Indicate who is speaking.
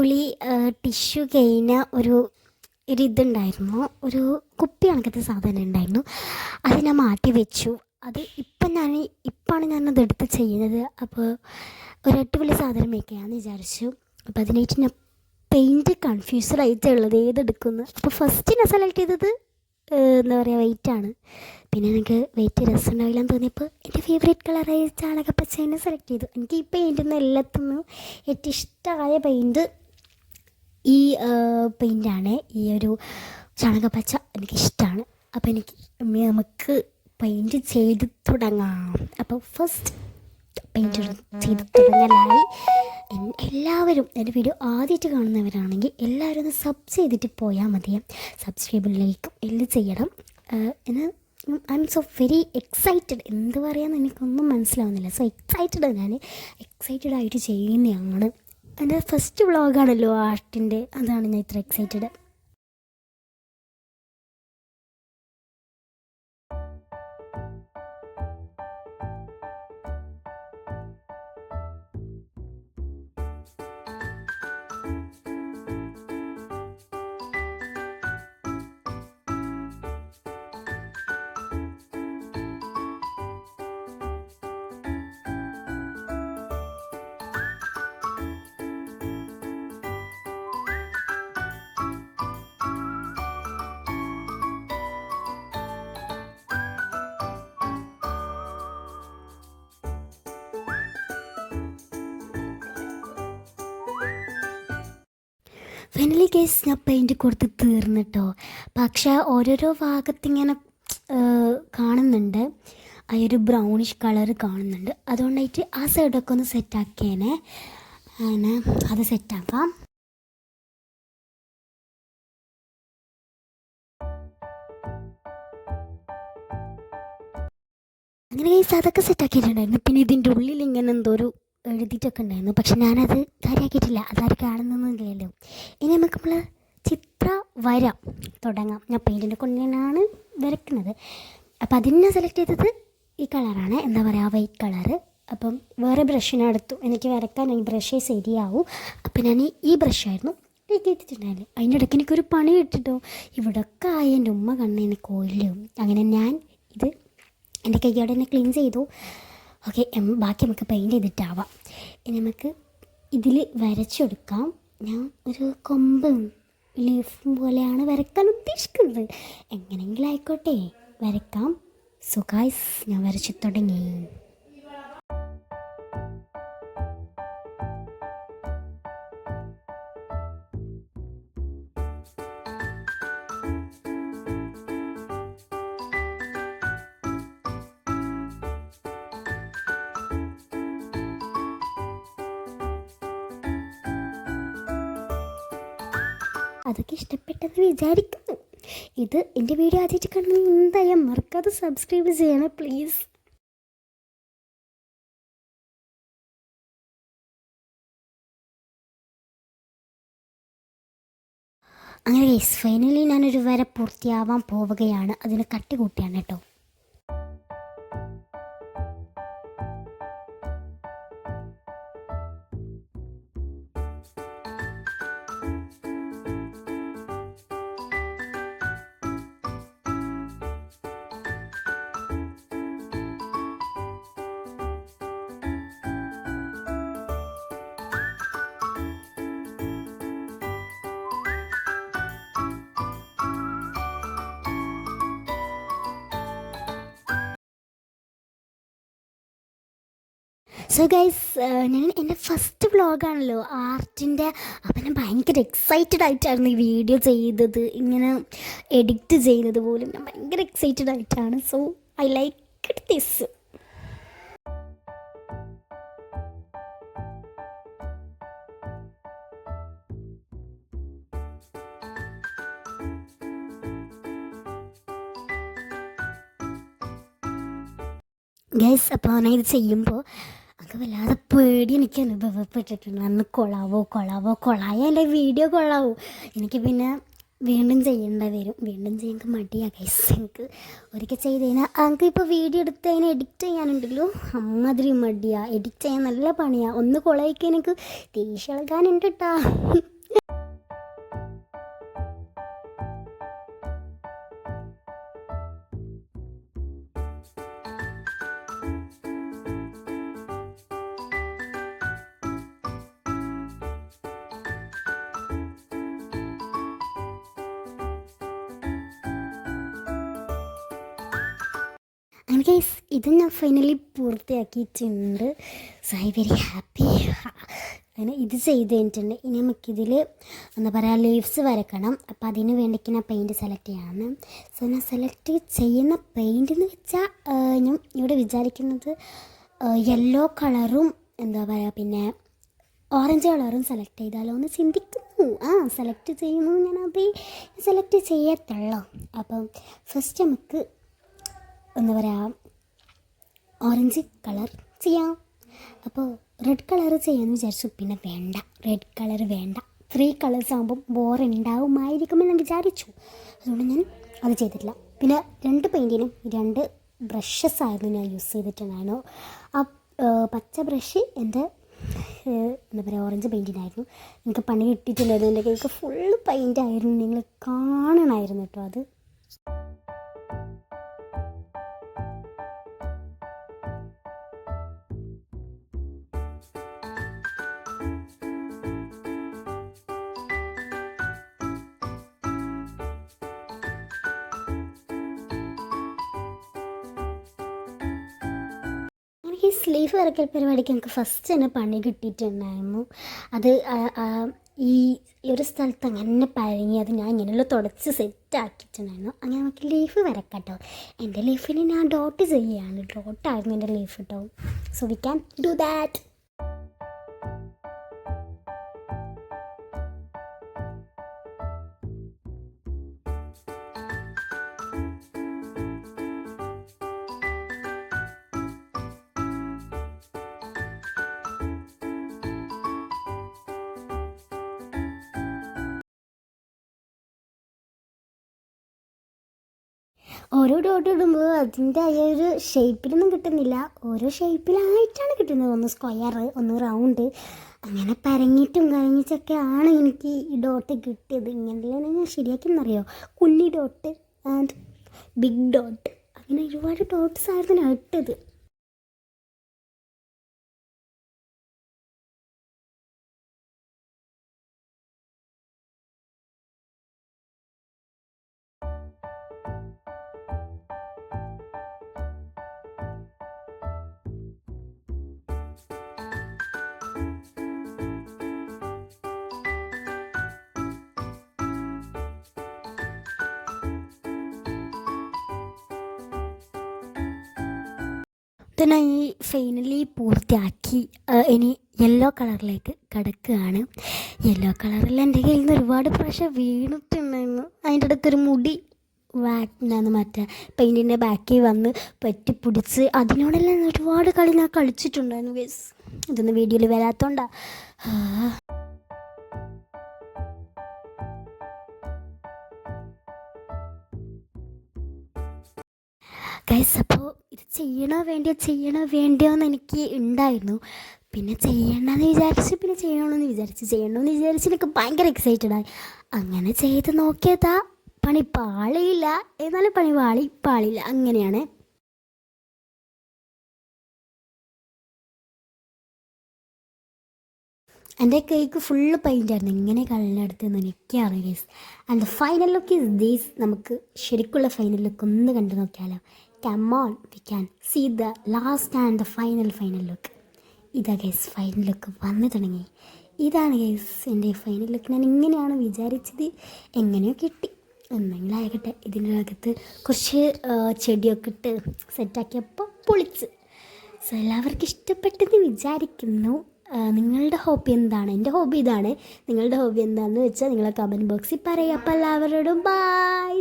Speaker 1: അടിപൊളി ടിഷ്യൂ കഴിഞ്ഞ ഒരിതുണ്ടായിരുന്നു, ഒരു കുപ്പി കണക്കത്തെ സാധനം ഉണ്ടായിരുന്നു. അത് ഞാൻ മാറ്റി വെച്ചു. അത് ഇപ്പോഴാണ് ഞാനത് എടുത്ത് ചെയ്യുന്നത്. അപ്പോൾ ഒരു അടിപൊളി സാധനം മേക്ക് ചെയ്യാമെന്ന് വിചാരിച്ചു. അപ്പോൾ അതിനായിട്ട് ഞാൻ പെയിൻറ്റ് കൺഫ്യൂസ്ഡായിട്ടുള്ളത് ഏതെടുക്കുന്നു. അപ്പോൾ ഫസ്റ്റ് ഞാൻ സെലക്ട് ചെയ്തത് എന്താ പറയുക, വെയിറ്റാണ്. പിന്നെ എനിക്ക് വെയിറ്റ് രസമുണ്ടാവില്ലെന്ന് തോന്നിയപ്പോൾ എൻ്റെ ഫേവറേറ്റ് കളറായ ചാണകപ്പച്ചേനെ സെലക്ട് ചെയ്തു. എനിക്ക് ഈ പെയിൻറ്റിൽ നിന്ന് എല്ലാത്തുനിന്നും ഏറ്റവും ഇഷ്ടമായ പെയിൻറ്റ് ഈ പെയിൻ്റാണ്. ഈ ഒരു ചാണകപ്പച്ച എനിക്കിഷ്ടമാണ്. അപ്പോൾ നമുക്ക് പെയിൻറ്റ് ചെയ്ത് തുടങ്ങാം. അപ്പോൾ ഫസ്റ്റ് പെയിൻറ്റ് ചെയ്ത് തുടങ്ങലായി. എല്ലാവരും എൻ്റെ വീഡിയോ ആദ്യമായിട്ട് കാണുന്നവരാണെങ്കിൽ എല്ലാവരും ഒന്ന് സബ് ചെയ്തിട്ട് പോയാൽ മതി. സബ്സ്ക്രൈബ് ലൈക്കും എല്ലാം ചെയ്യണം. എന്ന് I M so very excited. എന്ത് പറയാമെന്ന് എനിക്കൊന്നും മനസ്സിലാവുന്നില്ല. സോ ഞാൻ എക്സൈറ്റഡ് ആയിട്ട് ചെയ്യുന്നതാണ്. എൻ്റെ ഫസ്റ്റ് വ്ളോഗാണല്ലോ ആർട്ടിൻ്റെ, അതാണ് ഞാൻ ഇത്ര എക്സൈറ്റഡ്. ഫൈനലി കേസ് ഞാൻ പെയിൻറ്റ് കൊടുത്ത് തീർന്നിട്ടോ. പക്ഷേ ഓരോരോ ഭാഗത്തിങ്ങനെ കാണുന്നുണ്ട്, ആ ഒരു ബ്രൗണിഷ് കളർ കാണുന്നുണ്ട്. അതുകൊണ്ടായിട്ട് ആ സൈഡൊക്കെ ഒന്ന് സെറ്റാക്കിയേനെ. അങ്ങനെ അത് സെറ്റാക്കാം. അങ്ങനെ കേസ് അതൊക്കെ സെറ്റാക്കിയിട്ടുണ്ടായിരുന്നു. പിന്നെ ഇതിൻ്റെ ഉള്ളിൽ ഇങ്ങനെ എന്തോ ഒരു എഴുതിയിട്ടൊക്കെ ഉണ്ടായിരുന്നു. പക്ഷെ ഞാനത് കാര്യമാക്കിയിട്ടില്ല, അതാരും കാണുന്നൊന്നുമില്ലല്ലോ. ഇനി നമ്മൾ ചിത്ര വര തുടങ്ങാം. ഞാൻ പെയിൻറ്റിനെ കൊണ്ടാണ് വരയ്ക്കുന്നത്. അപ്പം അതിനെ സെലക്ട് ചെയ്തത് ഈ കളറാണ്, എന്താ പറയുക, വൈറ്റ് കളറ്. അപ്പം വേറെ ബ്രഷിനെടുത്തു, എനിക്ക് വരയ്ക്കാൻ ഈ ബ്രഷേ ശരിയാവും. അപ്പം ഞാൻ ഈ ബ്രഷായിരുന്നു എടുത്തിട്ടുണ്ടായില്ല. അതിൻ്റെ ഇടയ്ക്ക് എനിക്കൊരു പണി കിട്ടിട്ടോ. ഇവിടെയൊക്കെ ആയി എൻ്റെ ഉമ്മ കണ്ണേനെ കോയിലും. അങ്ങനെ ഞാൻ ഇത് എൻ്റെ കൈയോടെ തന്നെ ക്ലീൻ ചെയ്തു. ഓക്കെ, ബാക്കി നമുക്ക് പെയിൻറ്റ് ചെയ്തിട്ടാവാം. ഇനി നമുക്ക് ഇതിൽ വരച്ചെടുക്കാം. ഞാൻ ഒരു കൊമ്പും ലീഫും പോലെയാണ് വരയ്ക്കാൻ ഉദ്ദേശിക്കുന്നത്. എങ്ങനെയെങ്കിലും ആയിക്കോട്ടെ, വരയ്ക്കാം. സോ ഗൈസ്, ഞാൻ വരച്ചു തുടങ്ങി. അതൊക്കെ ഇഷ്ടപ്പെട്ടെന്ന് വിചാരിക്കുന്നു. ഇത് എൻ്റെ വീഡിയോ ആദ്യമായിട്ട് കാണുന്നത് എന്തായാലും മറക്കാതെ സബ്സ്ക്രൈബ് ചെയ്യണം പ്ലീസ്. അങ്ങനെ ഗൈസ്, ഫൈനലി ഞാനൊരു വര പൂർത്തിയാവാൻ പോവുകയാണ്. അതിന് കട്ടി കൂട്ടിയാണ് കേട്ടോ. സോ ഗൈസ്, ഞാൻ എൻ്റെ ഫസ്റ്റ് വ്ളോഗാണല്ലോ ആർട്ടിൻ്റെ. അപ്പം ഞാൻ ഭയങ്കര എക്സൈറ്റഡ് ആയിട്ടായിരുന്നു ഈ വീഡിയോ ചെയ്തത്. ഇങ്ങനെ എഡിറ്റ് ചെയ്യുന്നത് പോലും ഞാൻ ഭയങ്കര എക്സൈറ്റഡ് ആയിട്ടാണ്. So I like this. Guys, അപ്പോൾ ഞാൻ ഇത് ചെയ്യുമ്പോൾ അത് വല്ലാതെ പേടി എനിക്ക് അനുഭവപ്പെട്ടിട്ടുണ്ട്. അന്ന് കൊളായ എൻ്റെ വീഡിയോ കൊള്ളാവും. എനിക്ക് പിന്നെ വീണ്ടും ചെയ്യേണ്ട വരും. വീണ്ടും ചെയ്യുമ്പോൾ മടിയാണ് ഗൈസ്. എനിക്ക് ഒരിക്കൽ ചെയ്ത് കഴിഞ്ഞാൽ എനിക്ക് ഇപ്പോൾ വീഡിയോ എടുത്ത് അതിനെ എഡിറ്റ് ചെയ്യാനുണ്ടല്ലോ, അമ്മാതിരി മടിയാണ്. എഡിറ്റ് ചെയ്യാൻ നല്ല പണിയാണ്. ഒന്ന് കൊളായിക്കാൻ എനിക്ക് ദേഷ്യം ഇളകാനുണ്ട് കേട്ടോ. ഗൈസ് ഇത് ഞാൻ ഫൈനലി പൂർത്തിയാക്കിയിട്ടുണ്ട്. So I very happy. അങ്ങനെ ഇത് ചെയ്ത് കഴിഞ്ഞിട്ടുണ്ട്. ഇനി നമുക്കിതിൽ എന്താ പറയുക ലീവ്സ് വരക്കണം. അപ്പോൾ അതിന് വേണ്ടിക്ക് ഞാൻ പെയിൻറ്റ് സെലക്ട് ചെയ്യാണ്. സോ ഞാൻ സെലക്ട് ചെയ്യുന്ന പെയിൻ്റ് എന്ന് വെച്ചാൽ ഞാൻ ഇവിടെ വിചാരിക്കുന്നത് യെല്ലോ കളറും എന്താ പറയുക പിന്നെ ഓറഞ്ച് കളറും സെലക്ട് ചെയ്താലോ എന്ന് ചിന്തിക്കുന്നു. സെലക്ട് ചെയ്യുന്നു ഞാനത് സെലക്ട് ചെയ്യത്തുള്ളൂ. അപ്പം ഫസ്റ്റ് നമുക്ക് എന്താ പറയുക ഓറഞ്ച് കളർ ചെയ്യാം. അപ്പോൾ റെഡ് കളർ ചെയ്യാമെന്ന് വിചാരിച്ചു. പിന്നെ വേണ്ട, റെഡ് കളർ വേണ്ട, 3 കളേഴ്സ് ആകുമ്പം ബോറുണ്ടാവുമായിരിക്കുമെന്ന് വിചാരിച്ചു. അതുകൊണ്ട് ഞാൻ അത് ചെയ്തിട്ടില്ല. പിന്നെ 2 പെയിൻറ്റിനും 2 ബ്രഷസ് ആയിരുന്നു ഞാൻ യൂസ് ചെയ്തിട്ടുണ്ടായിരുന്നു. ആ പച്ച ബ്രഷ് എൻ്റെ എന്താ പറയുക ഓറഞ്ച് പെയിൻറ്റിനായിരുന്നു. എനിക്ക് പണി കിട്ടിയിട്ടില്ലായിരുന്നു. എൻ്റെ കൈക്ക് ഫുള്ള് പെയിൻ്റായിരുന്നു. നിങ്ങൾ കാണണമായിരുന്നു കേട്ടോ അത്. ഈ സ്ലീവ് വരയ്ക്കൽ പരിപാടിക്ക് എനിക്ക് ഫസ്റ്റ് തന്നെ പണി കിട്ടിയിട്ടുണ്ടായിരുന്നു. അത് ഈ ഒരു സ്ഥലത്ത് അങ്ങനെ പഴങ്ങി അത് ഞാൻ ഇങ്ങനെയുള്ള തുടച്ച് സെറ്റാക്കിയിട്ടുണ്ടായിരുന്നു. അങ്ങനെ നമുക്ക് ലീഫ് വരക്കാം കേട്ടോ. എൻ്റെ ലീഫിന് ഞാൻ ഡോട്ട് ചെയ്യുകയാണ്. ഡോട്ടായിരുന്നു എൻ്റെ ലീഫ് കേട്ടോ. So we can do that. ഓരോ ഡോട്ട് ഇടുമ്പോൾ അതിൻ്റെ ആ ഒരു ഷേപ്പിലൊന്നും കിട്ടുന്നില്ല. ഓരോ ഷേപ്പിലായിട്ടാണ് കിട്ടുന്നത്. ഒന്ന് സ്ക്വയർ, ഒന്ന് റൗണ്ട്, അങ്ങനെ പരങ്ങിയിട്ടും കഴിഞ്ഞിട്ടൊക്കെയാണ് എനിക്ക് ഈ ഡോട്ട് കിട്ടിയത്. ഇങ്ങനെയാണ് ഞാൻ ശരിയാക്കിയെന്നറിയോ. കുഞ്ഞി ഡോട്ട് ആൻഡ് ബിഗ് ഡോട്ട്, അങ്ങനെ ഒരുപാട് ഡോട്ട്സ് ആയിരുന്നു ഞാൻ ഇട്ടത്. ഞാൻ ഈ ഫൈനലി പൂർത്തിയാക്കി. ഇനി യെല്ലോ കളറിലേക്ക് കിടക്കുകയാണ്. യെല്ലോ കളറിൽ എൻ്റെ കയ്യിൽ നിന്ന് ഒരുപാട് പ്രാവശ്യം വീണിട്ടുണ്ടായിരുന്നു. അതിൻ്റെ അടുത്തൊരു മുടി വാറ്റിനാന്ന് മറ്റേ പെയിൻറ്റിൻ്റെ ബാക്കിൽ വന്ന് പറ്റിപ്പിടിച്ച് അതിനോടെല്ലാം ഒരുപാട് കളി ഞാൻ കളിച്ചിട്ടുണ്ടായിരുന്നു. ഗൈസ് ഇതൊന്നും വീഡിയോയിൽ വരാത്തോണ്ടാ. ഗൈസ് അപ്പോൾ ഇത് ചെയ്യണോ വേണ്ടിയോ എന്ന് എനിക്ക് ഉണ്ടായിരുന്നു. പിന്നെ ചെയ്യണമെന്ന് വിചാരിച്ച്, പിന്നെ ചെയ്യണമെന്ന് വിചാരിച്ച് എനിക്ക് ഭയങ്കര എക്സൈറ്റഡായി. അങ്ങനെ ചെയ്ത് നോക്കിയതാ. പണി പാളിയില്ല, എന്നാലും പണി പാളില്ല, അങ്ങനെയാണ്. എൻ്റെ കൈക്ക് ഫുള്ള് പെയിൻ്റായിരുന്നു. ഇങ്ങനെ കളഞ്ഞെടുത്തെന്ന് എനിക്കറിയാം guys. And final look is these. നമുക്ക് ശരിക്കുള്ള ഫൈനൽ ലുക്ക് ഒന്ന് കണ്ടു നോക്കിയാലോ. Come on, we can see the last and the final look. ഇതാ ഗൈസ് ഫൈനൽ ലുക്ക് വന്നു തുടങ്ങി. ഇതാണ് ഗൈസ് എൻ്റെ ഫൈനൽ ലുക്ക്. ഞാൻ ഇങ്ങനെയാണ് വിചാരിച്ചത്, എങ്ങനെയോ കിട്ടി. എന്തെങ്കിലും ആയിക്കട്ടെ. ഇതിൻ്റെ അകത്ത് കുറച്ച് ചെടിയൊക്കെ ഇട്ട് സെറ്റാക്കിയപ്പോൾ പൊളിച്ച്. സോ എല്ലാവർക്കും ഇഷ്ടപ്പെട്ടെന്ന് വിചാരിക്കുന്നു. നിങ്ങളുടെ ഹോബി എന്താണ്? എൻ്റെ ഹോബി ഇതാണ്. നിങ്ങളുടെ ഹോബി എന്താണെന്ന് വെച്ചാൽ നിങ്ങളെ കമൻറ്റ് ബോക്സിൽ പറയാം. അപ്പോൾ എല്ലാവരോടും ബൈ.